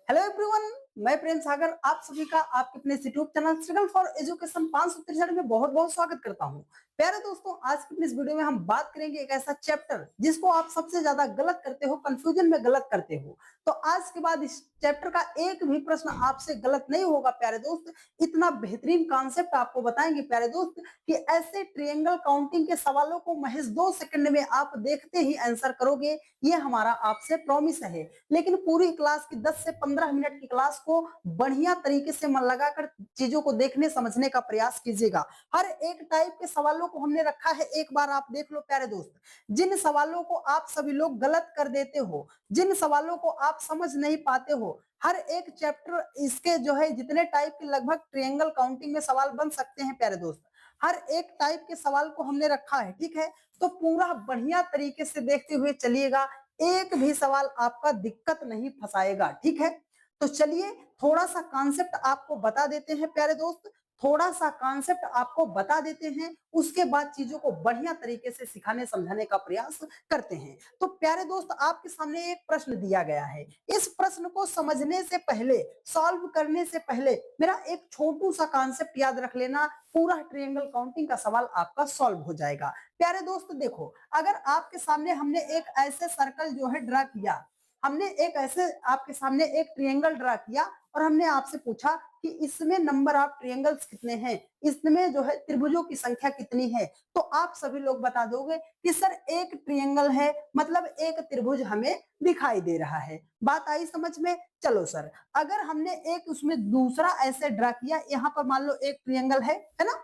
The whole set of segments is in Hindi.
हेलो एवरीवन, मैं प्रेम सागर आप सभी का आपके अपने YouTube channel struggle for education 563 में बहुत बहुत स्वागत करता हूं। प्यारे दोस्तों, आज की इस वीडियो में हम बात करेंगे एक ऐसा चैप्टर जिसको आप सबसे ज्यादा गलत करते हो, कंफ्यूजन में गलत करते हो। तो आज के बाद इस चैप्टर का एक भी प्रश्न आपसे गलत नहीं होगा प्यारे दोस्त। इतना बेहतरीन कॉन्सेप्ट आपको बताएंगे प्यारे दोस्त कि ऐसे ट्रायंगल काउंटिंग के सवालों को महज 2 सेकंड में आप देखते ही आंसर करोगे, ये हमारा आपसे प्रॉमिस है। लेकिन पूरी क्लास की 10 से 15 मिनट की क्लास को बढ़िया तरीके से मन लगाकर चीजों को देखने समझने का प्रयास कीजिएगा। हर एक टाइप के सवालों को हमने रखा है, एक बार आप देख लो प्यारे दोस्त। जिन सवालों को आप सभी लोग गलत कर देते हो, जिन सवालों को आप समझ नहीं पाते हो, हर एक चैप्टर इसके जो है जितने टाइप के लगभग ट्रायंगल काउंटिंग में सवाल बन सकते हैं प्यारे दोस्त, हर एक टाइप के सवाल को हमने रखा है। ठीक है, तो पूरा बढ़िया तरीके से देखते हुए चलिएगा, एक भी सवाल आपका दिक्कत नहीं फंसाएगा। ठीक है, तो चलिए थोड़ा सा कॉन्सेप्ट आपको बता देते हैं प्यारे दोस्त, थोड़ा सा कॉन्सेप्ट आपको बता देते हैं, उसके बाद चीजों को बढ़िया तरीके से सिखाने समझाने का प्रयास करते हैं। तो प्यारे दोस्त, आपके सामने एक प्रश्न दिया गया है। इस प्रश्न को समझने से पहले, सॉल्व करने से पहले मेरा एक छोटू सा कॉन्सेप्ट याद रख लेना, पूरा ट्रायंगल काउंटिंग का सवाल आपका सॉल्व हो जाएगा। प्यारे दोस्त देखो, अगर आपके सामने हमने एक ऐसे सर्कल जो है ड्रा किया, हमने एक ऐसे आपके सामने एक ट्रायंगल ड्रा किया और हमने आपसे पूछा कि इसमें नंबर ऑफ ट्रायंगल्स कितने हैं, इसमें जो है त्रिभुजों की संख्या कितनी है, तो आप सभी लोग बता दोगे कि सर एक ट्रायंगल है, मतलब एक त्रिभुज हमें दिखाई दे रहा है। बात आई समझ में? चलो सर, अगर हमने एक उसमें दूसरा ऐसे ड्रा किया, यहाँ पर मान लो एक ट्रायंगल है ना,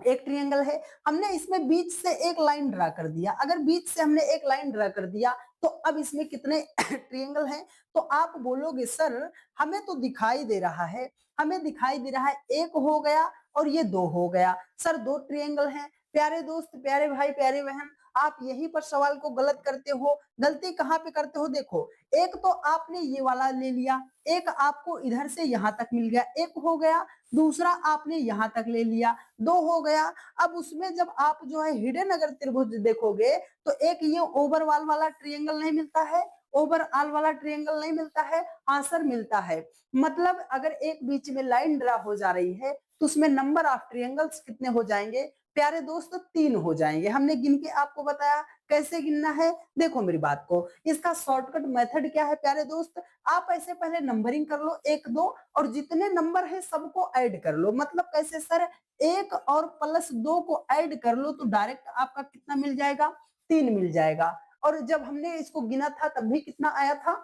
एक ट्रायंगल है, हमने इसमें बीच से एक लाइन ड्रा कर दिया। अगर बीच से हमने एक लाइन ड्रा कर दिया तो अब इसमें कितने ट्रायंगल हैं? तो आप बोलोगे सर हमें तो दिखाई दे रहा है, हमें दिखाई दे रहा है एक हो गया और ये दो हो गया। सर दो ट्रायंगल हैं। प्यारे दोस्त, प्यारे भाई, प्यारे बहन, आप यहीं पर सवाल को गलत करते हो। गलती कहाँ पे करते हो? देखो, एक तो आपने ये वाला ले लिया, एक आपको इधर से यहाँ तक मिल गया, एक हो गया। दूसरा आपने यहाँ तक ले लिया, दो हो गया। अब उसमें जब आप जो है हिडन अगर त्रिभुज देखोगे तो एक ये ओवरऑल वाला ट्रायंगल नहीं मिलता है, ओवरऑल वाला ट्रायंगल नहीं मिलता है, आंसर मिलता है। मतलब अगर एक बीच में लाइन ड्रा हो जा रही है तो उसमें नंबर ऑफ ट्रायंगल्स कितने हो जाएंगे प्यारे दोस्त? 3 हो जाएंगे। हमने गिन के आपको बताया कैसे गिनना है। देखो मेरी बात को, इसका शॉर्टकट मेथड क्या है प्यारे दोस्त? आप ऐसे पहले नंबरिंग कर लो 1 2 और जितने नंबर है सबको ऐड कर लो। मतलब कैसे सर? 1 और प्लस 2 को ऐड कर लो तो डायरेक्ट आपका कितना मिल जाएगा? 3 मिल जाएगा। और जब हमने इसको गिना था तब भी कितना आया था?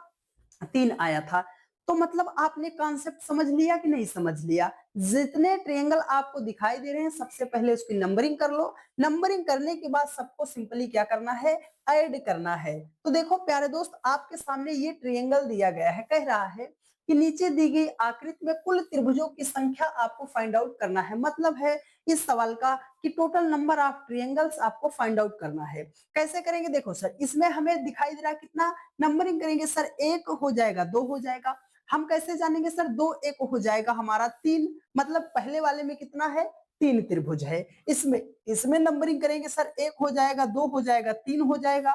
3 आया था। तो मतलब आपने कॉन्सेप्ट समझ लिया कि नहीं समझ लिया? जितने ट्रायंगल आपको दिखाई दे रहे हैं सबसे पहले उसकी नंबरिंग कर लो। नंबरिंग करने के बाद सबको सिंपली क्या करना है? ऐड करना है। तो देखो प्यारे दोस्त, आपके सामने ये ट्रायंगल दिया गया है, कह रहा है कि नीचे दी गई आकृति में कुल त्रिभुजों की संख्या आपको फाइंड आउट करना है। मतलब है इस सवाल का कि टोटल नंबर ऑफ ट्रायंगल्स आपको फाइंड आउट करना है। कैसे करेंगे? देखो सर, इसमें हमें दिखाई दे रहा है कितना, नंबरिंग करेंगे सर, 1 हो जाएगा, 2 हो जाएगा। हम कैसे जानेंगे सर? 2 1 हो जाएगा हमारा 3, मतलब पहले वाले में कितना है? 3 त्रिभुज है। इसमें इसमें नंबरिंग करेंगे सर, 1 हो जाएगा, 2 हो जाएगा, 3 हो जाएगा।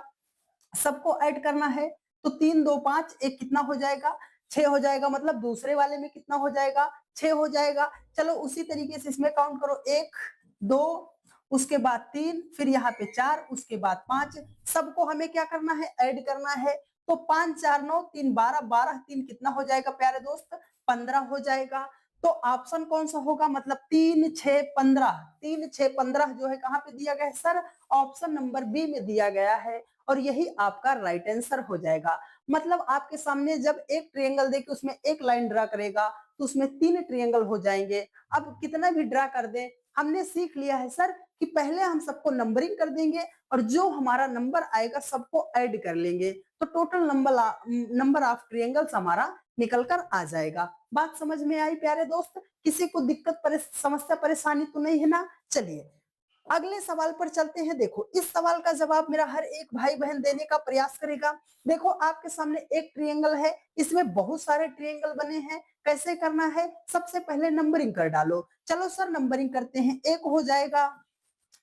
सबको ऐड करना है तो 3 2 5 1 कितना हो जाएगा? 6 हो जाएगा। मतलब दूसरे वाले में कितना हो जाएगा? 6 हो जाएगा। चलो उसी तरीके से इसमें काउंट करो, 1 2 उसके बाद 3, फिर यहाँ पे 4, उसके बाद 5। सबको हमें क्या करना है? ऐड करना है। तो 5 4 9 3 12, 12 3 कितना हो जाएगा प्यारे दोस्त? 15 हो जाएगा। तो ऑप्शन कौन सा होगा? मतलब 3 6 15, 3 6 15 जो है कहाँ पे दिया गया है सर? ऑप्शन नंबर बी में दिया गया है और यही आपका राइट आंसर हो जाएगा। मतलब आपके सामने जब एक ट्रायंगल देके उसमें एक लाइन ड्रा करेगा तो उसमें 3 ट्रायंगल हो जाएंगे। अब कितना भी ड्रा कर दें, हमने सीख लिया है सर कि पहले हम सबको नंबरिंग कर देंगे और जो हमारा नंबर आएगा सबको ऐड कर लेंगे तो टोटल नंबर ऑफ ट्रायंगल्स हमारा निकल कर आ जाएगा। बात समझ में आई प्यारे दोस्त? किसी को दिक्कत समस्या परेशानी तो नहीं है ना? चलिए अगले सवाल पर चलते हैं। देखो, इस सवाल का जवाब मेरा हर एक भाई बहन देने का प्रयास करेगा। देखो आपके सामने एक ट्रायंगल है, इसमें बहुत सारे ट्रायंगल बने हैं। कैसे करना है? सबसे पहले नंबरिंग कर डालो। चलो सर नंबरिंग करते हैं। 1 हो जाएगा,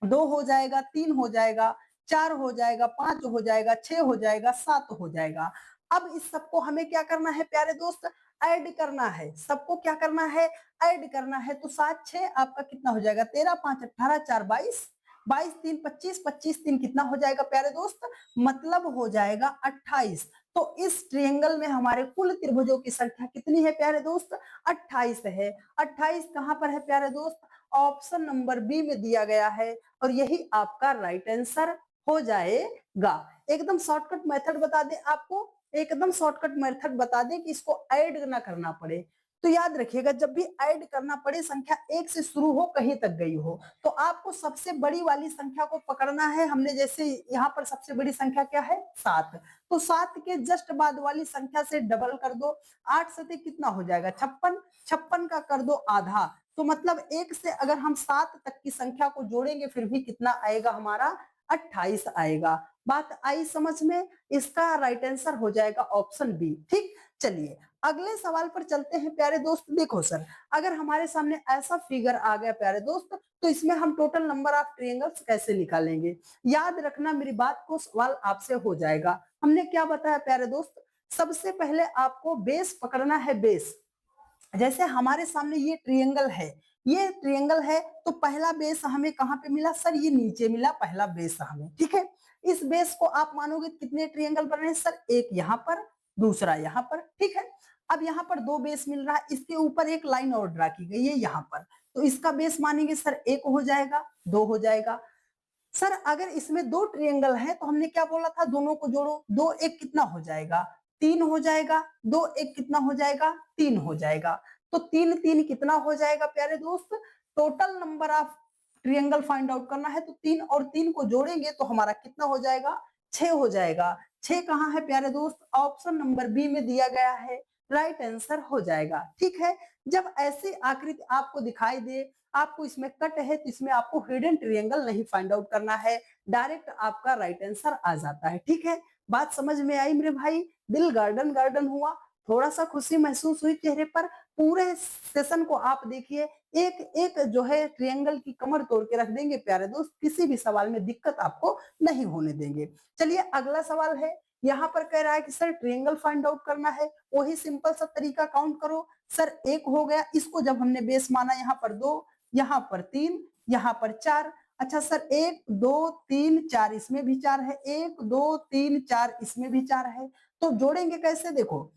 2 हो जाएगा, 3 हो जाएगा, 4 हो जाएगा, 5 हो जाएगा, 6 हो जाएगा, 7 हो जाएगा। अब इस सबको हमें क्या करना है प्यारे दोस्त? ऐड करना है, सबको क्या करना है, ऐड करना है। तो 7 6 आपका कितना हो जाएगा, 13 5 18 4 22, 22 3 25, 25 3 कितना हो जाएगा प्यारे दोस्त, मतलब हो जाएगा 28। तो इस ट्रायंगल में हमारे कुल त्रिभुजों की संख्या कितनी है प्यारे दोस्त, 28 है। 28 कहां पर है प्यारे दोस्त, ऑप्शन नंबर बी में दिया गया है, और यही आपका राइट आंसर हो जाएगा। एकदम शॉर्टकट मेथड बता दें आपको, एकदम शॉर्टकट मेथड बता दें कि इसको ऐड ना करना पड़े। तो याद रखिएगा, जब भी ऐड करना पड़े, संख्या 1 से शुरू हो, कहीं तक गई हो, तो आपको सबसे बड़ी वाली संख्या को पकड़ना है। हमने जैसे यहाँ पर सबसे बड़ी संख्या क्या है, 7, तो 7 के जस्ट बाद वाली संख्या से डबल कर दो। 8 सते कितना हो जाएगा, 56, 56 का कर दो आधा, तो मतलब 1 से अगर हम 7 तक की संख्या को जोड़ेंगे फिर भी कितना आएगा हमारा, 28 आएगा। बात आई समझ में, इसका राइट आंसर हो जाएगा ऑप्शन बी। ठीक, चलिए अगले सवाल पर चलते हैं प्यारे दोस्त। देखो सर, अगर हमारे सामने ऐसा फिगर आ गया प्यारे दोस्त, तो इसमें हम टोटल नंबर ऑफ ट्रायंगल्स कैसे निकालेंगे। याद रखना मेरी बात को, सवाल आपसे हो जाएगा। हमने क्या बताया प्यारे दोस्त, सबसे पहले आपको बेस पकड़ना है, बेस। जैसे हमारे सामने ये ट्रायंगल है, ये ट्रायंगल है, तो पहला बेस हमें कहां पे मिला सर, ये नीचे मिला पहला बेस हमें। ठीक है, इस बेस को आप मानोगे कितने ट्रायंगल बन रहे हैं सर, एक यहाँ पर, दूसरा यहाँ पर। ठीक है, अब यहाँ पर दो बेस मिल रहा है, इसके ऊपर एक लाइन और ड्रा की गई है यहाँ पर, तो इसका बेस मानेंगे सर, एक हो जाएगा, दो हो जाएगा। सर अगर इसमें दो ट्रायंगल है तो हमने क्या बोला था, दोनों को जोड़ो, दो एक कितना हो जाएगा, तीन हो जाएगा, दो एक कितना हो जाएगा, तीन हो जाएगा। तो तीन तीन कितना हो जाएगा प्यारे दोस्त, total number of triangle find out करना है, तो तीन और तीन को जोड़ेंगे तो हमारा कितना हो जाएगा, 6 हो जाएगा। 6 कहाँ है प्यारे दोस्त, ऑप्शन नंबर बी में दिया गया है, राइट आंसर हो जाएगा। ठीक है, जब ऐसी आकृति आपको दिखाई दे, आपको इसमें कट है, तो इसमें आपको हिडन ट्रायंगल नहीं फाइंड आउट करना है, डायरेक्ट आपका राइट आंसर आ जाता है। ठीक है, बात समझ में आई मेरे भाई, दिल गार्डन गार्डन हुआ, थोड़ा सा खुशी महसूस हुई चेहरे पर। पूरे सेशन को आप देखिए, एक एक जो है ट्रायंगल की कमर तोड़ के रख देंगे प्यारे दोस्त, किसी भी सवाल में दिक्कत आपको नहीं होने देंगे। चलिए अगला सवाल है, यहाँ पर कह रहा है कि सर ट्रायंगल फाइंड आउट करना है, वही सिंपल सा तरीका, काउंट करो। सर एक हो गया, इसको जब हमने बेस माना, यहाँ पर दो, यहाँ पर तीन, यहाँ पर चार। अच्छा सर, एक दो तीन चार, इसमें भी चार है, एक दो तीन चार, इसमें भी चार है। तो जोड़ेंगे कैसे, देखो,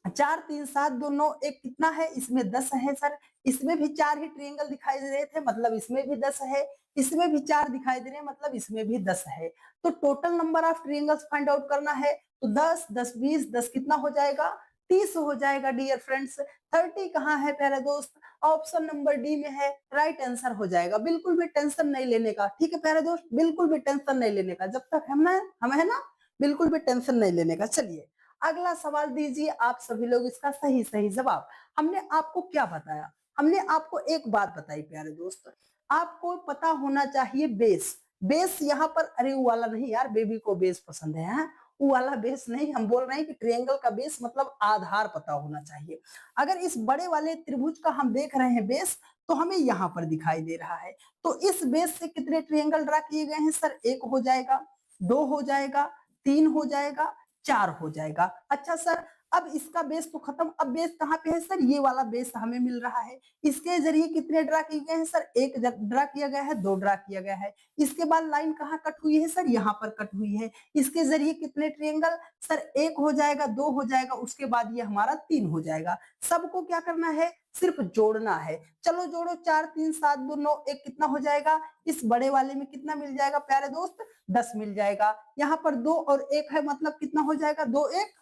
4 3 7 2 9 एक कितना है, इसमें 10 है सर, इसमें भी चार ही ट्रायंगल दिखाई दे रहे थे, मतलब इसमें भी 10 है, इसमें भी चार दिखाई दे रहे हैं, मतलब इसमें भी 10 है। तो total number of triangles find out करना है, तो 10 10 20, 10 कितना हो जाएगा, 30 हो जाएगा डियर फ्रेंड्स। 30 कहाँ है प्यारे दोस्त, ऑप्शन नंबर डी में है, राइट आंसर हो जाएगा। बिल्कुल भी टेंशन नहीं लेने का, ठीक है प्यारे दोस्त, बिल्कुल भी टेंशन नहीं लेने का, जब तक हम है ना, बिल्कुल भी टेंशन नहीं लेने का। चलिए अगला सवाल दीजिए आप सभी लोग, इसका सही सही जवाब। हमने आपको क्या बताया, हमने आपको एक बात बताई प्यारे दोस्त, आपको पता होना चाहिए बेस। बेस यहाँ पर, अरे वो वाला नहीं यार, बेबी को बेस पसंद है, हाँ? वो वाला बेस नहीं, हम बोल रहे हैं कि ट्रायंगल का बेस मतलब आधार पता होना चाहिए। अगर इस बड़े वाले त्रिभुज का हम देख रहे हैं बेस, तो हमें यहाँ पर दिखाई दे रहा है, तो इस बेस से कितने ट्रायंगल ड्रा किए गए हैं सर, एक हो जाएगा, दो हो जाएगा, तीन हो जाएगा, चार हो जाएगा। अच्छा सर, अब इसका बेस तो खत्म, अब बेस कहाँ पे है सर, ये वाला बेस हमें मिल रहा है। इसके जरिए कितने ड्रा किए गए हैं सर, एक ड्रा किया गया है, दो ड्रा किया गया है। इसके बाद लाइन कहाँ कट हुई है सर, यहाँ पर कट हुई है। इसके जरिए कितने ट्रायंगल सर, एक हो जाएगा, दो हो जाएगा, उसके बाद ये हमारा तीन हो जाएगा। सबको क्या करना है, सिर्फ जोड़ना है। चलो जोड़ो, 4 3 7 2 9 एक कितना हो जाएगा, इस बड़े वाले में कितना मिल जाएगा प्यारे दोस्त, 10 मिल जाएगा। यहाँ पर दो और एक है, मतलब कितना हो जाएगा, दो एक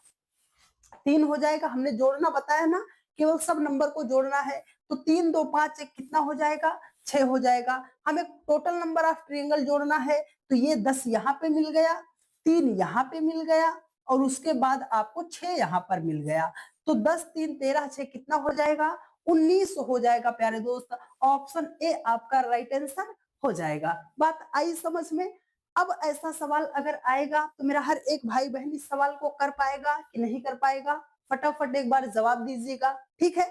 तीन हो जाएगा। हमने जोड़ना बताया ना, केवल सब नंबर को जोड़ना है। तो 3 2 5 एक कितना हो जाएगा, 6 हो जाएगा। हमें टोटल नंबर ऑफ ट्रायंगल जोड़ना है, तो ये 10 यहाँ पे मिल गया, 3 यहाँ पे मिल गया, और उसके बाद आपको 6 यहाँ पर मिल गया। तो 10 3 13 6 कितना हो जाएगा, 19 हो जाएगा प्यारे दोस्त। ऑप्शन ए आपका राइट आंसर हो जाएगा। बात आई समझ में। अब ऐसा सवाल अगर आएगा तो मेरा हर एक भाई बहन इस सवाल को कर पाएगा कि नहीं कर पाएगा, फटाफट एक बार जवाब दीजिएगा। ठीक है,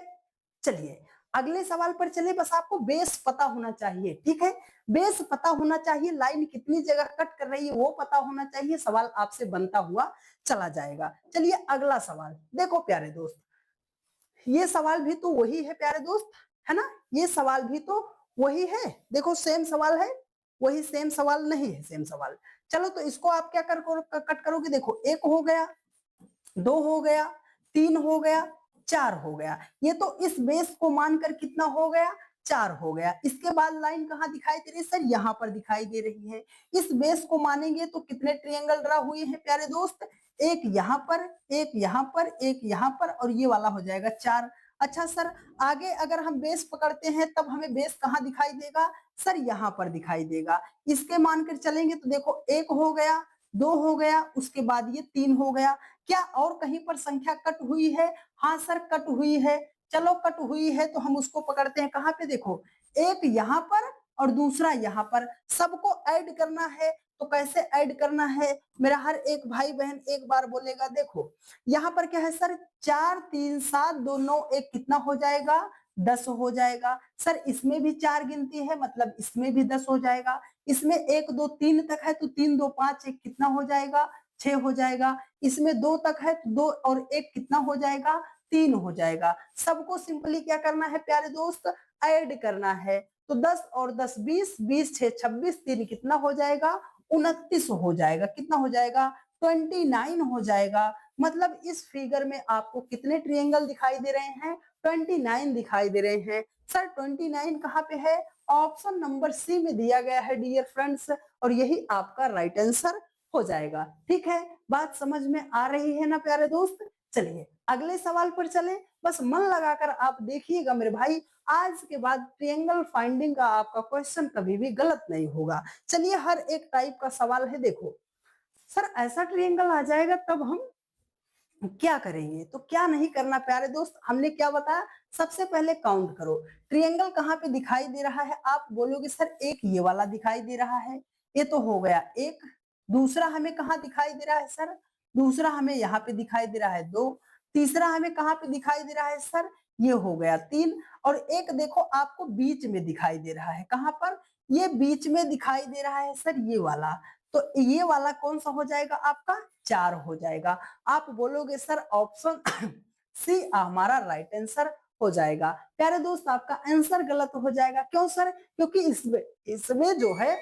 चलिए अगले सवाल पर चले। बस आपको बेस पता होना चाहिए, ठीक है, बेस पता होना चाहिए, लाइन कितनी जगह कट कर रही है वो पता होना चाहिए, सवाल आपसे बनता हुआ चला जाएगा। चलिए अगला सवाल देखो प्यारे दोस्त, ये सवाल भी तो वही है प्यारे दोस्त, है ना? ये सवाल भी तो वही है। देखो सेम सवाल है, वही सेम सवाल नहीं है सेम सवाल। चलो तो इसको आप क्या कट करोगे, देखो 1 हो गया, 2 हो गया, 3 हो गया, 4 हो गया। ये तो इस बेस को मानकर कितना हो गया, 4 हो गया। इसके बाद लाइन कहाँ दिखाई दे रही है सर, यहाँ पर दिखाई दे रही है। इस बेस को मानेंगे तो कितने ट्रायंगल ड्रा हुए हैं प्यारे दोस्त, एक यहाँ पर, एक यहाँ पर, एक यहाँ पर, और ये वाला हो जाएगा 4। अच्छा सर, आगे अगर हम बेस पकड़ते हैं तब हमें बेस कहाँ दिखाई देगा सर, यहाँ पर दिखाई देगा। इसके मानकर चलेंगे तो देखो 1 हो गया, 2 हो गया, उसके बाद ये 3 हो गया। क्या और कहीं पर संख्या कट हुई है, हाँ सर कट हुई है। चलो कट हुई है तो हम उसको पकड़ते हैं कहाँ पे, देखो एक यहाँ पर और दूसरा यहाँ पर, सबको ऐड करना है। तो कैसे ऐड करना है, मेरा हर एक भाई बहन एक बार बोलेगा। देखो यहाँ पर क्या है सर, 4 3 7 2 9 1 कितना हो जाएगा, 10 हो जाएगा। सर इसमें भी 4 गिनती है, मतलब इसमें भी 10 हो जाएगा। इसमें 1 2 3 तक है तो 3 2 5 1 कितना हो जाएगा, 6 हो जाएगा। इसमें 2 तक है तो 2 और 1 कितना हो जाएगा, 3 हो जाएगा। सबको सिंपली क्या करना है प्यारे दोस्त, ऐड करना है। तो 10 और 10 20, 20 6 26, 3 कितना हो जाएगा, 29 हो जाएगा। कितना हो जाएगा, 29 हो जाएगा। मतलब इस फिगर में आपको कितने ट्रायंगल दिखाई दे रहे हैं, 29 दिखाई दे रहे हैं। सर 29 कहाँ पे है, ऑप्शन नंबर सी में दिया गया है डियर फ्रेंड्स, और यही आपका राइट आंसर हो जाएगा। ठीक है, बात समझ में आ रही है ना प्यारे दोस्त। चलिए अगले सवाल पर चले, बस मन लगाकर आप देखिएगा मेरे भाई, आज के बाद ट्रायंगल फाइंडिंग का आपका क्वेश्चन कभी भी गलत नहीं होगा। चलिए हर एक टाइप का सवाल है। देखो सर ऐसा ट्रायंगल आ जाएगा तब हम क्या करेंगे, तो क्या नहीं करना प्यारे दोस्त, हमने क्या बताया, सबसे पहले काउंट करो। ट्रायंगल कहाँ पे दिखाई दे रहा है, आप बोलोगे सर एक ये वाला दिखाई दे रहा है, ये तो हो गया एक। दूसरा हमें कहाँ दिखाई दे रहा है सर, दूसरा हमें यहाँ पे दिखाई दे रहा है 2। तीसरा हमें कहाँ पे दिखाई दे रहा है सर, ये हो गया 3। और एक देखो आपको बीच में दिखाई दे रहा है, कहाँ पर, ये बीच में दिखाई दे रहा है सर, ये वाला। तो ये वाला कौन सा हो जाएगा आपका, 4 हो जाएगा। आप बोलोगे सर ऑप्शन सी हमारा राइट आंसर हो जाएगा। प्यारे दोस्त आपका आंसर गलत हो जाएगा, क्यों सर, क्योंकि इसमें जो है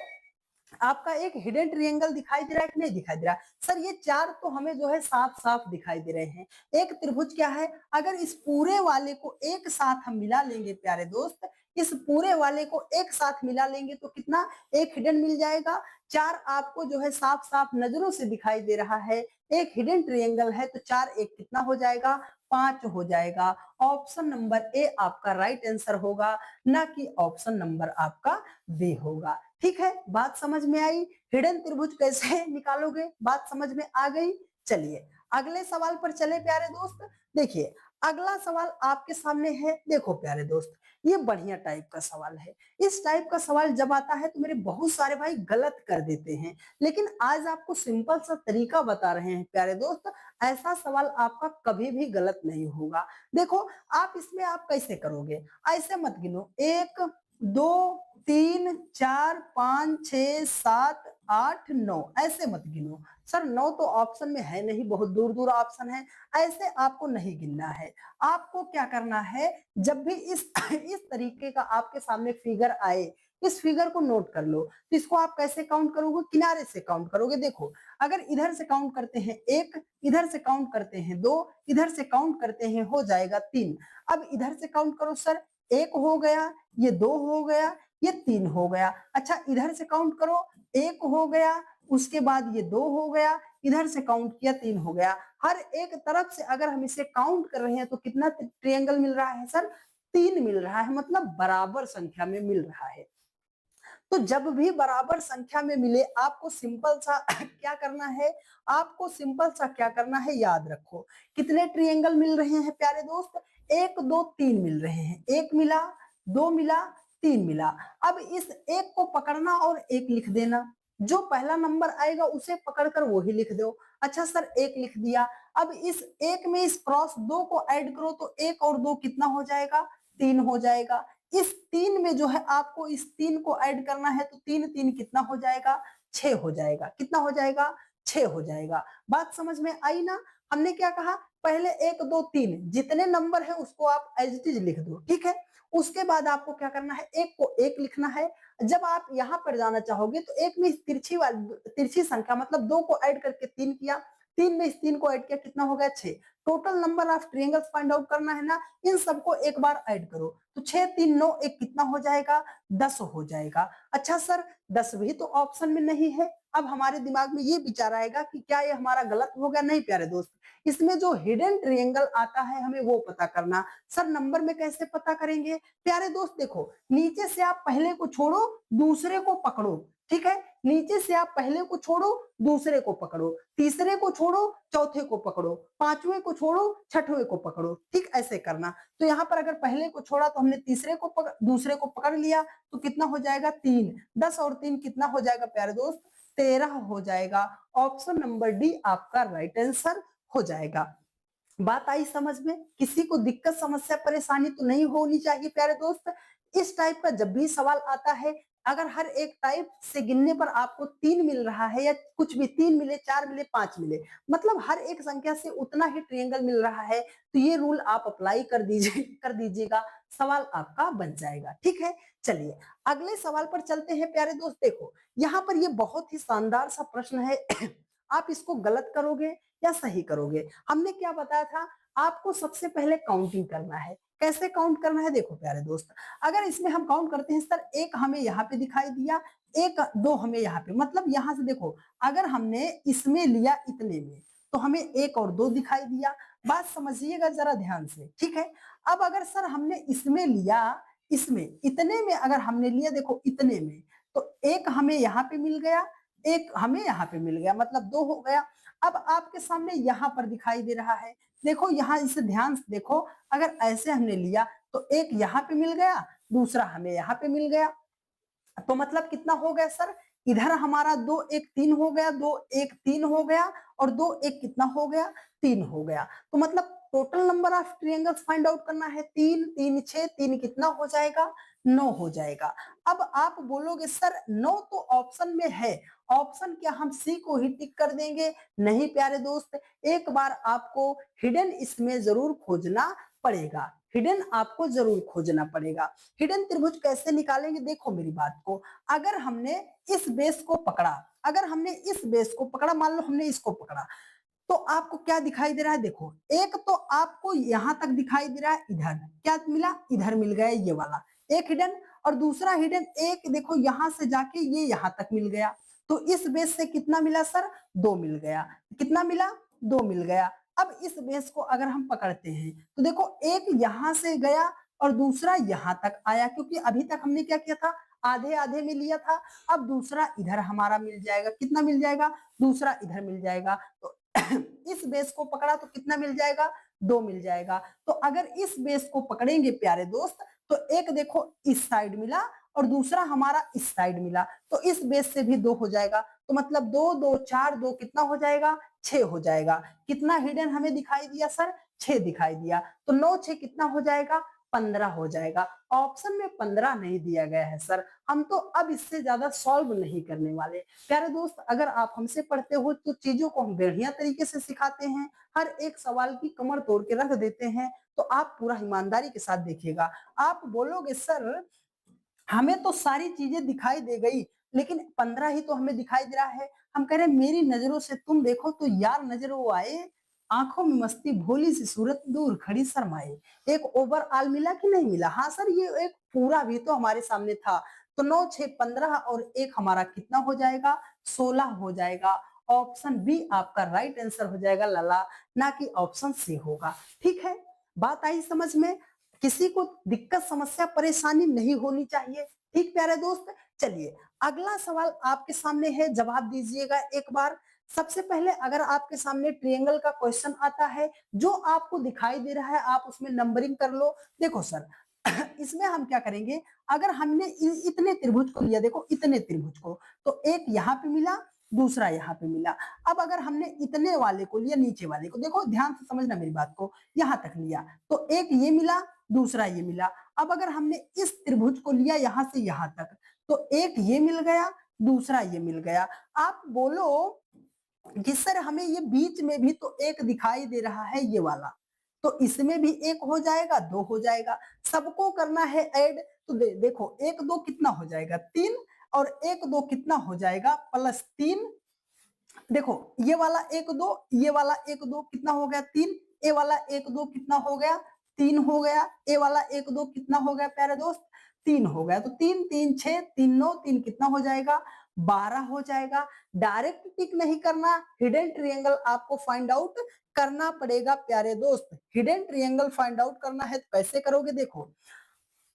आपका एक हिडन ट्रायंगल दिखाई दे रहा है कि नहीं दिखाई दे रहा है सर, ये 4 तो हमें जो है साफ साफ दिखाई दे रहे हैं। एक त्रिभुज क्या है, अगर इस पूरे वाले को एक साथ हम मिला लेंगे प्यारे दोस्त, इस पूरे वाले को एक साथ मिला लेंगे तो कितना, एक हिडन मिल जाएगा। 4 आपको जो है साफ साफ नजरों से दिखाई दे रहा है, एक हिडन ट्रायंगल है तो 4 एक कितना हो जाएगा, 5 हो जाएगा। ऑप्शन नंबर ए आपका राइट आंसर होगा, ना कि ऑप्शन नंबर आपका बी होगा। ठीक है, बात समझ में आई, हिडन त्रिभुज कैसे निकालोगे, बात समझ में आ गई। चलिए अगले सवाल पर चले प्यारे दोस्त। देखिए अगला सवाल आपके सामने है। देखो प्यारे दोस्त ये बढ़िया टाइप का सवाल है। इस टाइप का सवाल जब आता है तो मेरे बहुत सारे भाई गलत कर देते हैं, लेकिन आज आपको सिंपल सा तरीका बता रहे हैं प्यारे दोस्त, ऐसा सवाल आपका कभी भी गलत नहीं होगा। देखो आप इसमें आप कैसे करोगे, ऐसे मत गिनो 1 2 3 4 5 6 7 8 9, ऐसे मत गिनो। सर 9 तो ऑप्शन में है नहीं, बहुत दूर दूर ऑप्शन है, ऐसे आपको नहीं गिनना है। आपको क्या करना है, जब भी इस इस तरीके का आपके सामने फिगर आए, इस फिगर को नोट कर लो। तो इसको आप कैसे काउंट करोगे, किनारे से काउंट करोगे। देखो अगर इधर से काउंट करते हैं 1, इधर से काउंट करते हैं 2, इधर से काउंट करते हैं हो जाएगा 3। अब इधर से काउंट करो सर, 1 हो गया, ये 2 हो गया, ये 3 हो गया। अच्छा इधर से काउंट करो, 1 हो गया, उसके बाद ये 2 हो गया, इधर से काउंट किया 3 हो गया। हर एक तरफ से अगर हम इसे काउंट कर रहे हैं तो कितना ट्रायंगल मिल रहा है सर, 3 मिल रहा है, मतलब बराबर संख्या में मिल रहा है। तो जब भी बराबर संख्या में मिले आपको सिंपल सा क्या करना है, आपको सिंपल सा क्या करना है, याद रखो कितने ट्रायंगल मिल रहे हैं प्यारे दोस्त, 1 2 3 मिल रहे हैं। 1 मिला, 2 मिला, 3 मिला। अब इस एक को पकड़ना और एक लिख देना, जो पहला नंबर आएगा उसे पकड़कर वो ही लिख दो। अच्छा सर 1 लिख दिया, अब इस एक में इस क्रॉस 2 को ऐड करो तो 1 और 2 कितना हो जाएगा, 3 हो जाएगा। इस 3 में जो है आपको इस 3 को ऐड करना है तो 3 3 कितना हो जाएगा, 6 हो जाएगा। कितना हो जाएगा, 6 हो जाएगा। बात समझ में आई ना। हमने क्या कहा, पहले 1 2 3 जितने नंबर है उसको आप एज इट इज लिख दो, ठीक है। उसके बाद आपको क्या करना है, एक को एक लिखना है। जब आप यहाँ पर जाना चाहोगे तो एक में इस तिरछी संख्या मतलब 2 को ऐड करके 3 किया, 3 में इस 3 को ऐड किया, कितना हो गया 6। Total number of triangles find out करना है ना, इन सबको एक बार ऐड करो तो 6 3 9 1 कितना हो जाएगा, 10 हो जाएगा। अच्छा सर 10 भी तो ऑप्शन में नहीं है। अब हमारे दिमाग में ये विचार आएगा कि क्या ये हमारा गलत हो गया, नहीं प्यारे दोस्त, इसमें जो हिडन ट्रायंगल आता है हमें वो पता करना। सर नंबर में कैसे पता करेंगे, प्यारे दोस्त देखो, नीचे से आप पहले को छोड़ो दूसरे को पकड़ो, ठीक है। नीचे से आप पहले को छोड़ो दूसरे को पकड़ो, तीसरे को छोड़ो चौथे को पकड़ो, पांचवें को छोड़ो छठवें को पकड़ो, ठीक ऐसे करना। तो यहाँ पर अगर पहले को छोड़ा तो हमने दूसरे को पकड़ लिया तो कितना हो जाएगा 3, 10 और 3 कितना हो जाएगा प्यारे दोस्त, 13 हो जाएगा। ऑप्शन नंबर डी आपका राइट आंसर हो जाएगा। बात आई समझ में, किसी को दिक्कत समस्या परेशानी तो नहीं होनी चाहिए प्यारे दोस्त। इस टाइप का जब भी सवाल आता है, अगर हर एक टाइप से गिनने पर आपको 3 मिल रहा है या कुछ भी 3 मिले 4 मिले 5 मिले, मतलब हर एक संख्या से उतना ही ट्रायंगल मिल रहा है, तो ये रूल आप अप्लाई कर दीजिएगा, सवाल आपका बन जाएगा, ठीक है। चलिए अगले सवाल पर चलते हैं प्यारे दोस्त। देखो यहाँ पर ये बहुत ही शानदार सा प्रश्न है आप इसको गलत करोगे या सही करोगे। हमने क्या बताया था, आपको सबसे पहले काउंटिंग करना है। कैसे काउंट करना है, देखो प्यारे दोस्त, अगर इसमें हम काउंट करते हैं सर, एक हमें यहाँ पे दिखाई दिया, एक दो हमें यहाँ पे, मतलब यहाँ से देखो अगर हमने इसमें लिया इतने में तो हमें 1 और 2 दिखाई दिया। बात समझिएगा जरा ध्यान से, ठीक है। अब अगर सर हमने इसमें लिया, इसमें इतने में अगर हमने लिया, देखो इतने में, तो एक हमें यहाँ पे मिल गया, एक हमें यहाँ पे मिल गया, मतलब 2 हो गया। अब आपके सामने यहाँ पर दिखाई दे रहा है, देखो यहाँ इसे ध्यान से देखो, अगर ऐसे हमने लिया तो एक यहाँ पे मिल गया, दूसरा हमें यहाँ पे मिल गया, तो मतलब कितना हो गया सर, इधर हमारा 2 1 3 हो गया, 2 1 3 हो गया, और 2 1 कितना हो गया, 3 हो गया। तो मतलब total number of triangles find out करना है, 3 3 6 3 कितना हो जाएगा, 9 हो जाएगा। अब आप बोलोगे सर 9 तो ऑप्शन में है, ऑप्शन क्या हम सी को ही टिक कर देंगे, नहीं प्यारे दोस्त, एक बार आपको हिडन इसमें जरूर खोजना पड़ेगा, हिडन आपको जरूर खोजना पड़ेगा। हिडन त्रिभुज कैसे निकालेंगे, देखो मेरी बात को, अगर हमने इस बेस को पकड़ा, अगर हमने इस बेस को पकड़ा, मान लो हमने इसको पकड़ा, तो आपको क्या दिखाई दे रहा है, देखो एक तो आपको यहां तक दिखाई दे रहा है, इधर क्या मिला, इधर मिल गया ये वाला एक हिडन, और दूसरा हिडन एक देखो यहां से जाके ये यहां तक मिल गया, तो इस बेस से कितना मिला सर, 2 मिल गया, कितना मिला, 2 मिल गया। अब इस बेस को अगर हम पकड़ते हैं तो देखो एक यहां से गया और दूसरा यहां तक आया, क्योंकि अभी तक हमने क्या किया था, आधे आधे में लिया था। अब दूसरा इधर हमारा मिल जाएगा, कितना मिल जाएगा, दूसरा इधर मिल जाएगा, तो इस बेस को पकड़ा तो कितना मिल जाएगा, 2 मिल जाएगा। तो अगर इस बेस को पकड़ेंगे प्यारे दोस्त, तो एक देखो इस साइड मिला और दूसरा हमारा इस साइड मिला, तो इस बेस से भी 2 हो जाएगा, तो मतलब 2 2 4 2 कितना हो जाएगा, 6 हो जाएगा। कितना हिडन हमें दिखाई दिया सर, 6 दिखाई दिया, तो 9 6 कितना हो जाएगा, 15 हो जाएगा। ऑप्शन में 15 नहीं दिया गया है सर, हम तो अब इससे ज्यादा सॉल्व नहीं करने वाले। प्यारे दोस्त अगर आप हमसे पढ़ते हो तो चीजों को हम बढ़िया तरीके से सिखाते हैं, हर एक सवाल की कमर तोड़ के रख देते हैं, तो आप पूरा ईमानदारी के साथ देखिएगा। आप बोलोगे सर हमें तो सारी चीजें दिखाई दे गई, लेकिन 15 ही तो हमें दिखाई दे रहा है। हम कह रहे मेरी नजरों से तुम देखो तो यार नजरों आए, आंखों में मस्ती भोली सी सूरत दूर खड़ी शर्माए। एक ओवरऑल मिला कि नहीं मिला, हाँ सर ये एक पूरा भी तो हमारे सामने था। तो 9 6 15 और एक हमारा कितना हो जाएगा, 16 हो जाएगा। ऑप्शन बी आपका राइट आंसर हो जाएगा लाला, ना कि ऑप्शन सी होगा, ठीक है। बात आई समझ में, किसी को दिक्कत समस्या परेशानी नहीं होनी चाहिए, ठीक प्यारे दोस्त। चलिए अगला सवाल आपके सामने है, जवाब दीजिएगा एक बार। सबसे पहले अगर आपके सामने ट्रायंगल का क्वेश्चन आता है, जो आपको दिखाई दे रहा है आप उसमें नंबरिंग कर लो। देखो सर इसमें हम क्या करेंगे, अगर हमने इतने त्रिभुज को लिया, देखो इतने त्रिभुज को, तो एक यहाँ पे मिला, दूसरा यहाँ पे मिला। अब अगर हमने इतने वाले को लिया, नीचे वाले को, देखो ध्यान से समझना मेरी बात को, यहाँ तक लिया तो एक ये मिला, दूसरा ये मिला। अब अगर हमने इस त्रिभुज को लिया यहां से यहां तक, तो एक ये मिल गया, दूसरा ये मिल गया। आप बोलो कि सर हमें ये बीच में भी तो एक दिखाई दे रहा है ये वाला, तो इसमें भी एक हो जाएगा, दो हो जाएगा, सबको करना है ऐड। तो देखो एक दो कितना हो जाएगा, तीन, और एक दो कितना हो जाएगा, प्लस तीन। देखो ये वाला एक दो, ये वाला एक दो कितना हो गया, तीन, ए वाला एक दो कितना हो गया, तीन हो गया, ए वाला एक दो कितना हो गया प्यारे दोस्त, तीन हो गया। तो तीन तीन छह, तीन नौ, तीन कितना हो जाएगा, 12 हो जाएगा। डायरेक्ट टिक नहीं करना, हिडन ट्रायंगल आपको फाइंड आउट करना पड़ेगा प्यारे दोस्त। हिडन ट्रायंगल फाइंड आउट करना है तो कैसे करोगे, देखो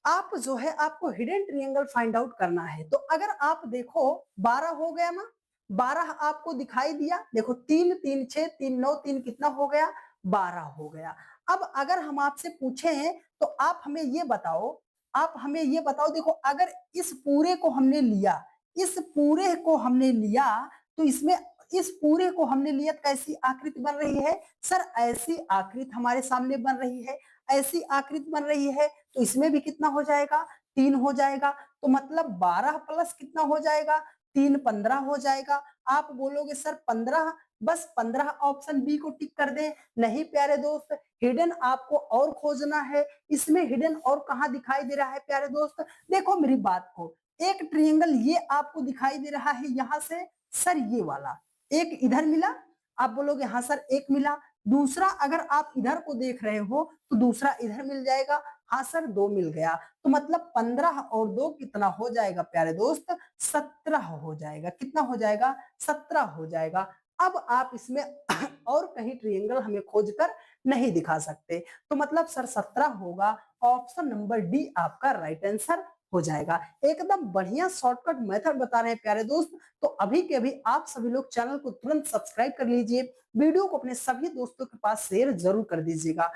आप जो है आपको हिडन ट्रायंगल फाइंड आउट करना है। तो अगर आप देखो 12 हो गया ना, 12 आपको दिखाई दिया, देखो तीन तीन छह, तीन नौ, तीन कितना हो गया, 12 हो गया। अब अगर हम आपसे पूछें तो आप हमें ये बताओ, आप हमें ये बताओ, देखो अगर इस पूरे को हमने लिया, इस पूरे को हमने लिया, तो इसमें इस पूरे को हमने लिया तो कैसी आकृति बन रही है, सर ऐसी आकृति हमारे सामने बन रही है, ऐसी आकृति बन रही है। तो इसमें भी कितना हो जाएगा, तीन हो जाएगा। तो मतलब 12 प्लस कितना हो जाएगा, तीन 15 हो जाएगा। आप बोलोगे सर 15, बस 15 ऑप्शन बी को टिक कर दे, नहीं प्यारे दोस्त, हिडन आपको और खोजना है। इसमें हिडन और कहाँ दिखाई दे रहा है प्यारे दोस्त, देखो मेरी बात को, एक ट्रायंगल ये आपको दिखाई दे रहा है यहां से, सर ये वाला एक इधर मिला, आप बोलोगे हाँ सर एक मिला। दूसरा अगर आप इधर को देख रहे हो तो दूसरा इधर मिल जाएगा, हाँ सर दो मिल गया। तो मतलब 15 और दो कितना हो जाएगा प्यारे दोस्त, 17 हो जाएगा। कितना हो जाएगा, 17 हो जाएगा। अब आप इसमें और कहीं ट्रायंगल हमें खोजकर नहीं दिखा सकते, तो मतलब सर 17 होगा। ऑप्शन नंबर डी आपका राइट आंसर हो जाएगा। एकदम बढ़िया शॉर्टकट मेथड बता रहे हैं प्यारे दोस्त। तो अभी के अभी आप सभी लोग चैनल को तुरंत सब्सक्राइब कर लीजिए, वीडियो को अपने सभी दोस्तों के पास शेयर जरूर कर दीजिएगा।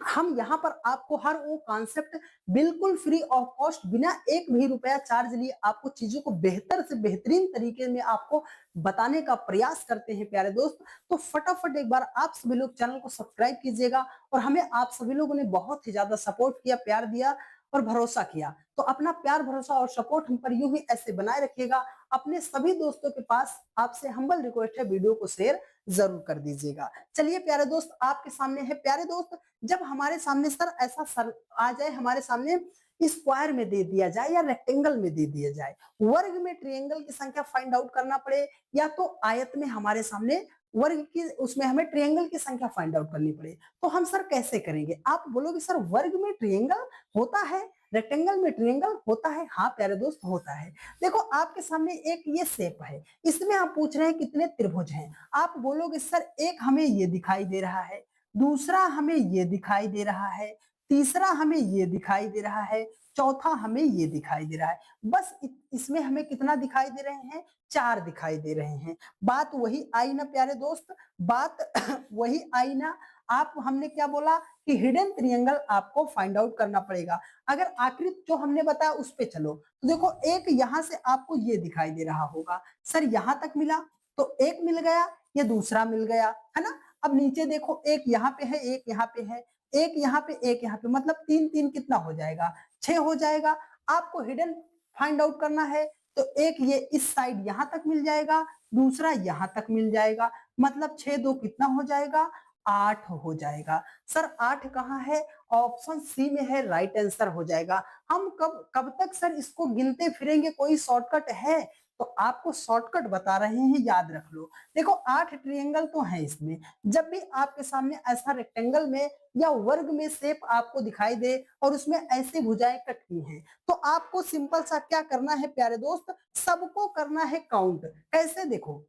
हम यहाँ पर आपको हर वो कॉन्सेप्ट बिल्कुल फ्री ऑफ कॉस्ट, बिना एक भी रुपया चार्ज लिए आपको चीजों को बेहतर से बेहतरीन तरीके में आपको बताने का प्रयास करते हैं प्यारे दोस्त। तो फटाफट एक बार आप सभी लोग चैनल को सब्सक्राइब कीजिएगा, और हमें आप सभी लोगों ने बहुत ही ज्यादा सपोर्ट किया, प्यार दिया और भरोसा किया। तो अपना प्यार भरोसा और सपोर्ट हम पर यूं ही ऐसे बनाए रखिएगा। अपने सभी दोस्तों के पास आपसे हम्बल रिक्वेस्ट है, वीडियो को शेयर जरूर कर दीजिएगा। चलिए प्यारे दोस्त, आपके सामने है प्यारे दोस्त, जब हमारे सामने सर ऐसा सर आ जाए, हमारे सामने स्क्वायर में दे दिया जाए या रेक्टेंगल में दे दिया जाए, वर्ग में ट्रायंगल की संख्या फाइंड आउट करना पड़े, या तो आयत में हमारे सामने वर्ग की, उसमें हमें ट्रायंगल की संख्या फाइंड आउट करनी पड़े, तो हम सर कैसे करेंगे। आप बोलोगे सर वर्ग में ट्रायंगल होता है, रेक्टेंगल में ट्रायंगल होता है, हाँ प्यारे दोस्त होता है। देखो आपके सामने एक ये शेप है, इसमें आप पूछ रहे हैं कितने त्रिभुज हैं। आप बोलोगे सर एक हमें ये दिखाई दे रहा है, दूसरा हमें ये दिखाई दे रहा है, तीसरा हमें ये दिखाई दे रहा है, चौथा हमें ये दिखाई दे रहा है। बस इसमें हमें कितना दिखाई दे रहे हैं, चार दिखाई दे रहे हैं। बात वही आई ना प्यारे दोस्त, बात वही आई ना। आप हमने क्या बोला कि हिडन ट्रायंगल आपको फाइंड आउट करना पड़ेगा। अगर आकृति जो हमने बताया उस पे चलो, तो देखो एक यहां से आपको ये दिखाई दे रहा होगा, सर यहां तक मिला तो एक मिल गया, ये दूसरा मिल गया, है ना। अब नीचे देखो एक यहाँ पे है, एक यहाँ पे है, एक यहाँ पे, एक यहाँ पे, मतलब तीन तीन कितना हो जाएगा, 6 हो जाएगा। आपको हिडन फाइंड आउट करना है, तो एक ये इस साइड यहाँ तक मिल जाएगा, दूसरा यहाँ तक मिल जाएगा, मतलब 6 दो कितना हो जाएगा, 8 हो जाएगा। सर 8 कहाँ है, ऑप्शन सी में है, राइट आंसर हो जाएगा। हम कब कब तक सर इसको गिनते फिरेंगे, कोई शॉर्टकट है, तो आपको शॉर्टकट बता रहे हैं, याद रख लो। देखो 8 ट्रायंगल तो है इसमें, जब भी आपके सामने ऐसा रेक्टेंगल में या वर्ग में शेप आपको दिखाई दे और उसमें ऐसे भुजाएं कटती हैं, तो आपको सिंपल सा क्या करना है प्यारे दोस्त, सबको करना है काउंट। कैसे, देखो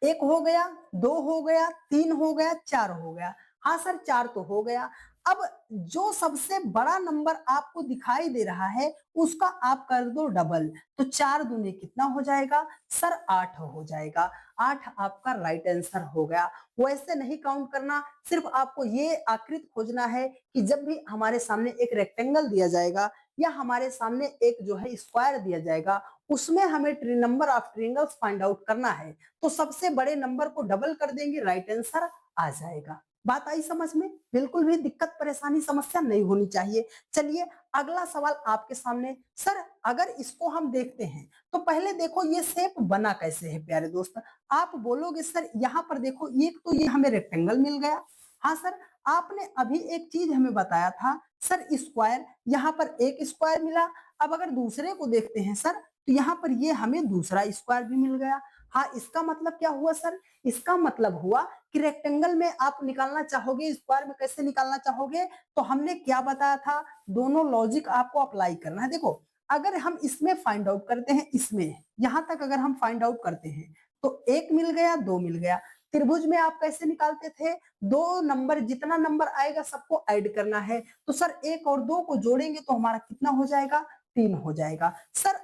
एक हो गया, दो हो गया, तीन हो गया, चार हो गया, हाँ सर चार तो हो गया। अब जो सबसे बड़ा नंबर आपको दिखाई दे रहा है उसका आप कर दो डबल, तो चार दूनी कितना हो जाएगा, सर 8 हो जाएगा। 8 आपका राइट आंसर हो गया। वैसे नहीं काउंट करना, सिर्फ आपको ये आकृति खोजना है कि जब भी हमारे सामने एक रेक्टेंगल दिया जाएगा या हमारे सामने एक जो है स्क्वायर दिया जाएगा, उसमें हमें number of triangles find out करना है, तो सबसे बड़े नंबर को डबल कर देंगे, राइट आंसर आ जाएगा। बात आई समझ में? बिल्कुल भी दिक्कत परेशानी समस्या नहीं होनी चाहिए। चलिए अगला सवाल आपके सामने। सर अगर इसको हम देखते हैं तो पहले देखो ये शेप बना कैसे है प्यारे दोस्त। आप बोलोगे सर यहाँ पर देखो एक तो ये हमें रेक्टेंगल मिल गया। हाँ सर, आपने अभी एक चीज हमें बताया था सर स्क्वायर, यहाँ पर एक स्क्वायर मिला। अब अगर दूसरे को देखते हैं सर तो यहाँ पर ये हमें दूसरा स्क्वायर भी मिल गया। हाँ, इसका मतलब क्या हुआ सर? इसका मतलब हुआ कि रेक्टेंगल में आप निकालना चाहोगे, स्क्वायर में कैसे निकालना चाहोगे? तो हमने क्या बताया था, दोनों लॉजिक आपको अप्लाई करना है। देखो अगर हम इसमें फाइंड आउट करते हैं, इसमें यहां तक अगर हम फाइंड आउट करते हैं तो एक मिल गया, दो मिल गया। त्रिभुज में आप कैसे निकालते थे? दो नंबर, जितना नंबर आएगा सबको ऐड करना है। तो सर एक और दो को जोड़ेंगे तो हमारा कितना हो जाएगा? तीन हो जाएगा। सर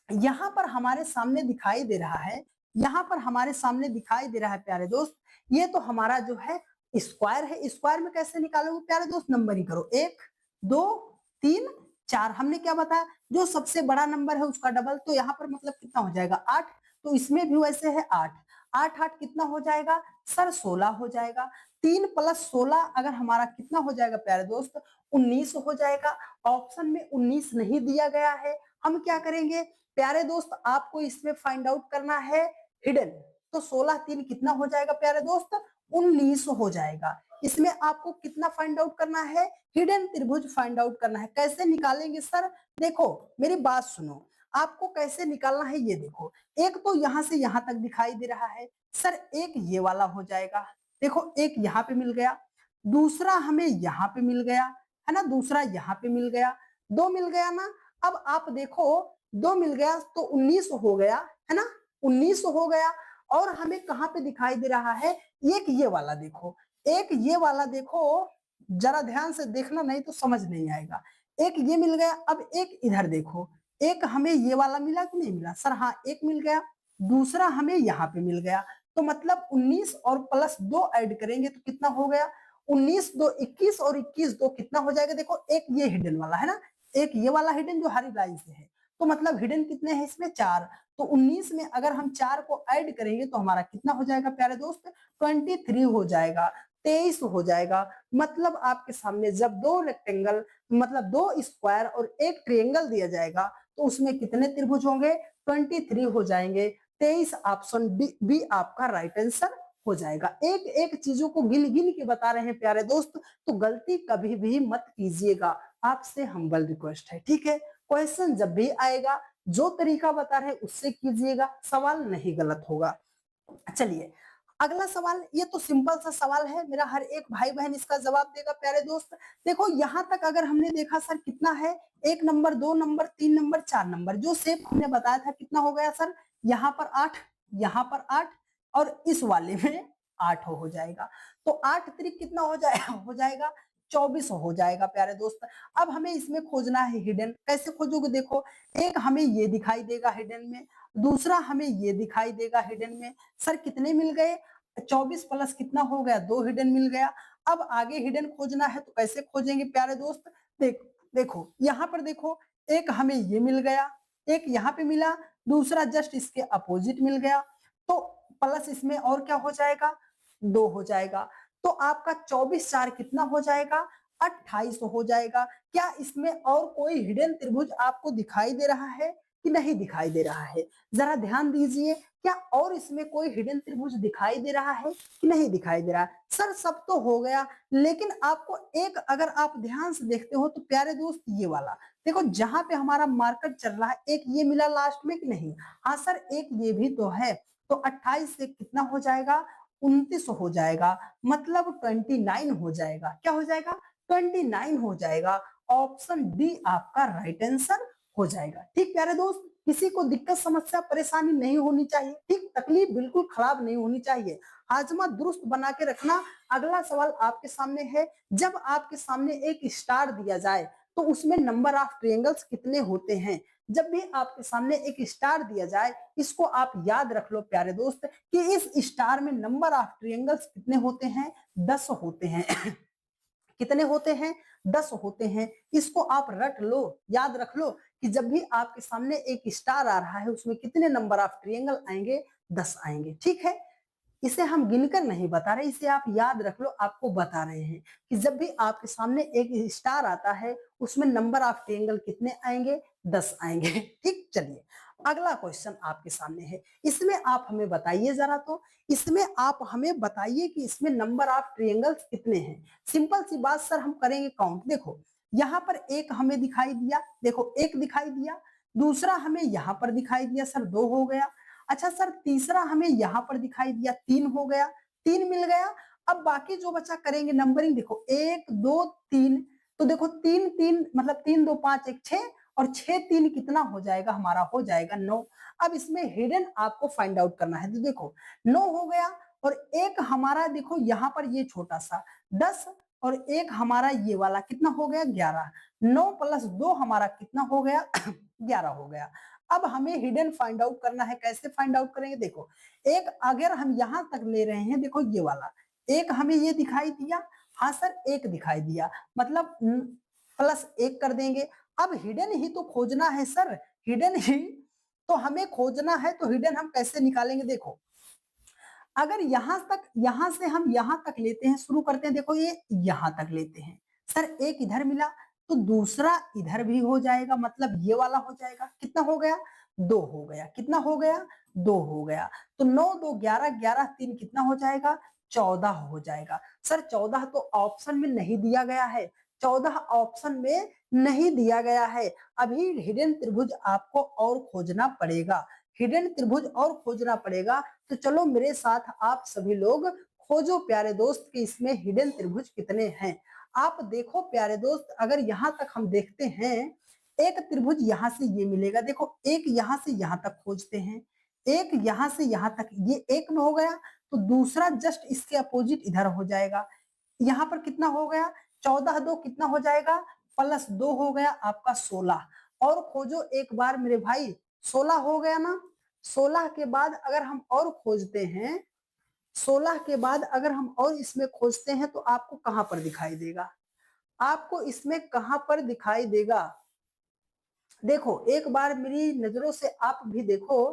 यहाँ पर हमारे सामने दिखाई दे रहा है, यहाँ पर हमारे सामने दिखाई दे रहा है प्यारे दोस्त, ये तो हमारा जो है स्क्वायर है। स्क्वायर में कैसे निकालोगे प्यारे दोस्त? नंबरिंग करो, एक, दो, तीन, चार। हमने क्या बताया, जो सबसे बड़ा नंबर है उसका डबल, तो यहाँ पर मतलब कितना हो जाएगा? 8। तो इसमें भी वैसे है 8। 8 8 कितना हो जाएगा सर? 16 हो जाएगा। 3 + 16 अगर हमारा कितना हो जाएगा प्यारे दोस्त? 19 हो जाएगा। ऑप्शन में 19 नहीं दिया गया है, हम क्या करेंगे प्यारे दोस्त? आपको इसमें फाइंड आउट करना है हिडन। तो 16 3 कितना हो जाएगा प्यारे दोस्त? 19 हो जाएगा। इसमें आपको कितना फाइंड आउट करना है? हिडन त्रिभुज फाइंड आउट करना है। कैसे निकालेंगे सर? देखो मेरी बात सुनो, आपको कैसे निकालना है ये देखो। एक तो यहां से यहां तक दिखाई दे रहा है सर, एक ये वाला हो जाएगा। देखो एक यहाँ पे मिल गया, दूसरा हमें यहाँ पे मिल गया, है ना, दूसरा यहाँ पे मिल गया, दो मिल गया ना। अब आप देखो दो मिल गया तो 19 हो गया, है ना, 19 हो गया। और हमें कहाँ पे दिखाई दे रहा है? एक ये वाला देखो, एक ये वाला देखो, जरा ध्यान से देखना नहीं तो समझ नहीं आएगा। एक ये मिल गया, अब एक इधर देखो, एक हमें ये वाला मिला कि नहीं मिला सर? हाँ एक मिल गया, दूसरा हमें यहाँ पे मिल गया। तो मतलब 19 और प्लस 2 ऐड करेंगे तो कितना हो गया? 19 2 21 और 21 2 कितना हो जाएगा? देखो एक ये हिडन वाला है ना, एक ये वाला हिडन जो हरी लाइन से है, तो मतलब हिडन कितने हैं इसमें? 4। तो 19 में अगर हम 4 को ऐड करेंगे तो हमारा कितना हो जाएगा प्यारे दोस्त? 23 हो जाएगा, 23 हो जाएगा। मतलब आपके सामने जब दो रेक्टेंगल, मतलब दो स्क्वायर और एक ट्रायंगल दिया जाएगा तो उसमें कितने त्रिभुज होंगे? 23 हो जाएंगे। 23 ऑप्शन बी आपका राइट आंसर हो जाएगा। एक एक चीजों को गिन गिन के बता रहे हैं प्यारे दोस्त, तो गलती कभी भी मत कीजिएगा, आपसे हम्बल रिक्वेस्ट है, ठीक है? क्वेश्चन जब भी आएगा जो तरीका बता रहे उससे कीजिएगा, सवाल नहीं गलत होगा। चलिए अगला सवाल, ये तो सिंपल सा सवाल है, मेरा हर एक भाई बहन इसका जवाब देगा प्यारे दोस्त। देखो यहाँ तक अगर हमने देखा सर कितना है, एक नंबर, दो नंबर, तीन नंबर, चार नंबर, जो शेप हमने बताया था कितना हो गया सर? यहाँ पर 8, यहाँ पर 8 और इस वाले में 8 हो जाएगा। तो 8 त्रिक कितना हो जाएगा? हो जाएगा 24 हो जाएगा प्यारे दोस्त। अब हमें इसमें खोजना है हिडन। कैसे खोजोगे? देखो एक हमें ये दिखाई देगा हिडन में, दूसरा हमें ये दिखाई देगा हिडन में। सर कितने मिल गए? 24 प्लस कितना हो गया? 2 हिडन मिल गया। अब आगे हिडन खोजना है तो कैसे खोजेंगे प्यारे दोस्त? देखो यहाँ पर देखो, एक हमें ये मिल गया, एक यहाँ पे मिला, दूसरा जस्ट इसके अपोजिट मिल गया। तो प्लस इसमें और क्या हो जाएगा? 2 हो जाएगा। तो आपका 24 4 कितना हो जाएगा? 28 हो जाएगा। क्या इसमें और कोई हिडन त्रिभुज आपको दिखाई दे रहा है कि नहीं दिखाई दे रहा है? जरा ध्यान दीजिए, क्या और इसमें कोई हिडन त्रिभुज दिखाई दे रहा है कि नहीं दिखाई दे रहा? सर सब तो हो गया, लेकिन आपको एक अगर आप ध्यान से देखते हो तो प्यारे दोस्त ये वाला देखो, जहां पे हमारा मार्कर चल रहा है, एक ये मिला लास्ट में कि नहीं? हाँ सर एक ये भी तो है। तो 28 से कितना हो जाएगा? 29 हो जाएगा, मतलब 29 हो जाएगा। क्या हो जाएगा? 29 हो जाएगा। ऑप्शन डी आपका राइट आंसर हो जाएगा। ठीक प्यारे दोस्त, किसी को दिक्कत समस्या परेशानी नहीं होनी चाहिए, ठीक, तकलीफ बिल्कुल खराब नहीं होनी चाहिए, हाजमा दुरुस्त बना के रखना। अगला सवाल आपके सामने है, जब आपके सामने एक स्टार दिया जाए तो उसमें नंबर ऑफ ट्रायंगल्स कितने होते हैं? जब भी आपके सामने एक स्टार दिया जाए, इसको आप याद रख लो प्यारे दोस्त कि इस स्टार में नंबर ऑफ ट्रायंगल्स कितने होते हैं? 10 होते हैं। कितने होते हैं? 10 होते हैं। इसको आप रट लो, याद रख लो कि जब भी आपके सामने एक स्टार आ रहा है उसमें कितने नंबर ऑफ ट्रायंगल आएंगे? 10 आएंगे, ठीक है? इसे हम गिनकर नहीं बता रहे, इसे आप याद रख लो, आपको बता रहे हैं कि जब भी आपके सामने एक स्टार आता है उसमें नंबर ऑफ ट्रायंगल कितने आएंगे, 10 आएंगे। ठीक, चलिए अगला क्वेश्चन आपके सामने है, इसमें आप हमें बताइए जरा, तो इसमें आप हमें बताइए कि इसमें नंबर ऑफ ट्रायंगल्स कितने हैं। सिंपल सी बात सर, हम करेंगे काउंट। देखो यहाँ पर एक हमें दिखाई दिया, देखो एक दिखाई दिया, दूसरा हमें यहाँ पर दिखाई दिया सर, 2 हो गया। अच्छा सर, तीसरा हमें यहाँ पर दिखाई दिया, 3 हो गया, 3 मिल गया। अब बाकी जो बचा करेंगे नंबरिंग, देखो 1 2 3, तो देखो 3 3 मतलब 3 2 5 1 6, और 6 3 कितना हो जाएगा हमारा, हो जाएगा 9। अब इसमें हिडन आपको फाइंड आउट करना है, तो देखो 9 हो गया, और एक हमारा देखो यहाँ पर ये छोटा सा 10, और एक हमारा ये वाला कितना हो गया, 11। 9 प्लस 2 हमारा कितना हो गया, 11 हो गया। अब हमें हिडन फाइंड आउट करना है, कैसे फाइंड आउट करेंगे, देखो एक अगर हम यहां तक ले रहे हैं, देखो ये वाला एक हमें ये दिखाई दिया, हाँ सर एक दिखाई दिया, मतलब प्लस 1 कर देंगे। अब हिडन ही तो खोजना है सर, हिडन ही तो हमें खोजना है, तो हिडन हम कैसे निकालेंगे, देखो अगर यहां से हम यहां तक लेते हैं, शुरू करते हैं, देखो ये यहां तक लेते हैं सर, एक इधर मिला तो दूसरा इधर भी हो जाएगा, मतलब ये वाला हो जाएगा, कितना हो गया, 2 हो गया, कितना हो गया, 2 हो गया। तो 9 2 11, 11 3 कितना हो जाएगा, 14 हो जाएगा। सर 14 तो ऑप्शन में नहीं दिया गया है, 14 ऑप्शन में नहीं दिया गया है। अभी हिडन त्रिभुज आपको और खोजना पड़ेगा, हिडन त्रिभुज और खोजना पड़ेगा। तो चलो मेरे साथ आप सभी लोग खोजो प्यारे दोस्त कि इसमें हिडन त्रिभुज कितने हैं। आप देखो प्यारे दोस्त, अगर यहाँ तक हम देखते हैं, एक त्रिभुज यहाँ से ये मिलेगा, देखो एक यहाँ से यहाँ तक खोजते हैं, एक यहाँ से यहाँ तक, ये एक में हो गया, तो दूसरा जस्ट इसके अपोजिट इधर हो जाएगा। यहाँ पर कितना हो गया, 14 2 कितना हो जाएगा, प्लस 2 हो गया आपका 16। और खोजो एक बार मेरे भाई, 16 हो गया ना। 16 के बाद अगर हम और खोजते हैं, 16 के बाद अगर हम और इसमें खोजते हैं, तो आपको कहां पर दिखाई देगा, आपको इसमें कहां पर दिखाई देगा, देखो एक बार मेरी नजरों से आप भी देखो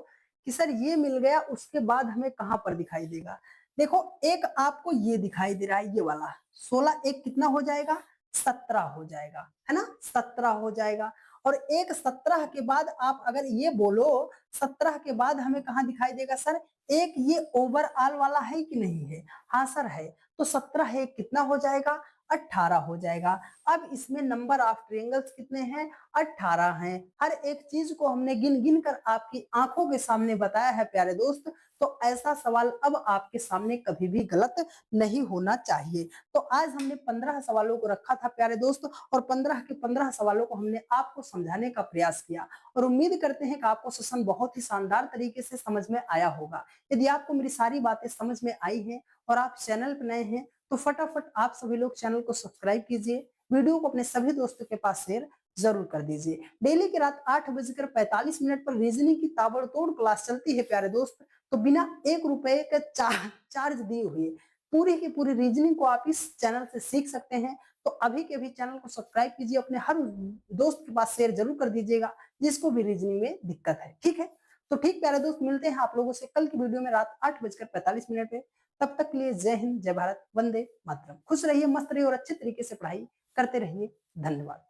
कि सर ये मिल गया, उसके बाद हमें कहां पर दिखाई देगा। देखो एक आपको ये दिखाई दे रहा है, ये वाला 16 एक कितना हो जाएगा, 17 हो जाएगा, है ना, 17 हो जाएगा। और एक 17 के बाद आप अगर ये बोलो, 17 के बाद हमें कहा दिखाई देगा सर, एक ये ओवरऑल वाला है कि नहीं है, हाँ सर है, तो 17 एक कितना हो जाएगा, 18 हो जाएगा। अब इसमें नंबर ऑफ ट्रायंगल्स कितने हैं, 18 हैं। हर एक चीज को हमने गिन गिन कर आपकी आंखों के सामने बताया है प्यारे दोस्त, तो ऐसा सवाल अब आपके सामने कभी भी गलत नहीं होना चाहिए। तो आज हमने 15 सवालों को रखा था प्यारे दोस्त, और 15 के 15 सवालों को हमने आपको समझाने का प्रयास किया, और उम्मीद करते हैं कि आपको सेशन बहुत ही शानदार तरीके से समझ में आया होगा। यदि आपको मेरी सारी बातें समझ में आई हैं और आप चैनल पर नए हैं, तो फटाफट आप सभी लोग चैनल को सब्सक्राइब कीजिए, वीडियो को अपने सभी दोस्तों के पास शेयर जरूर कर दीजिए। डेली की रात 8:45 पर रीजनिंग की ताबड़तोड़ क्लास चलती है प्यारे दोस्त, तो बिना 1 रुपए के चार्ज दिए हुए पूरी की पूरी रीजनिंग को आप इस चैनल से सीख सकते हैं। तो अभी के भी चैनल को सब्सक्राइब कीजिए, अपने हर दोस्त के पास शेयर जरूर कर दीजिएगा जिसको भी रीजनिंग में दिक्कत है, ठीक है। तो ठीक प्यारे दोस्त, मिलते हैं आप लोगों से कल की वीडियो में रात 8:45 पे। तब तक के लिए जय हिंद, जय भारत, वंदे मातरम। खुश रहिए, मस्त रहिए और अच्छे तरीके से पढ़ाई करते रहिए। धन्यवाद।